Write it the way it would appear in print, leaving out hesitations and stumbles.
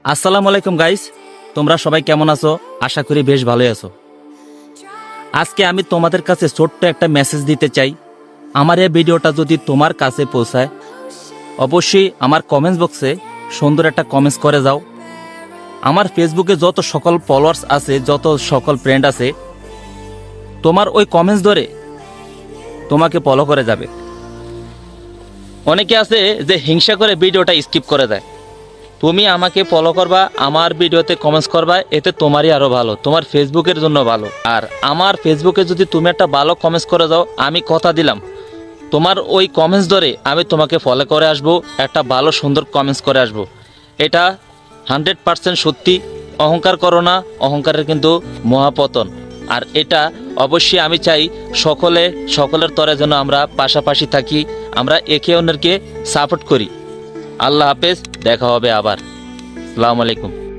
আসসালামু আলাইকুম গাইস, তোমরা সবাই কেমন আছো? আশা করি বেশ ভালোই আছো। আজকে আমি তোমাদের কাছে ছোট্ট একটা মেসেজ দিতে চাই। আমার এই ভিডিওটা যদি তোমার কাছে পৌঁছায়, অবশ্যই আমার কমেন্টস বক্সে সুন্দর একটা কমেন্টস করে যাও। আমার ফেসবুকে যত সকল ফলোয়ার্স আছে, যত সকল ফ্রেন্ড আছে, তোমার ওই কমেন্টস ধরে তোমাকে ফলো করে যাবে। অনেকে আছে যে হিংসা করে ভিডিওটা স্কিপ করে দেয়। তুমি আমাকে ফলো করবা, আমার ভিডিওতে কমেন্টস করবা, এতে তোমারই আরও ভালো, তোমার ফেসবুকের জন্য ভালো। আর আমার ফেসবুকে যদি তুমি একটা ভালো কমেন্টস করে যাও, আমি কথা দিলাম তোমার ওই কমেন্টস ধরে আমি তোমাকে ফলো করে আসবো, একটা ভালো সুন্দর কমেন্টস করে আসবো। এটা 100% সত্যি। অহংকার করো না, অহংকারের কিন্তু মহাপতন। আর এটা অবশ্যই আমি চাই সকলের তরে যেন আমরা পাশাপাশি থাকি, আমরা একে অন্যকে সাপোর্ট করি। আল্লাহ হাফেজ, দেখা হবে আবার। আসসালামু আলাইকুম।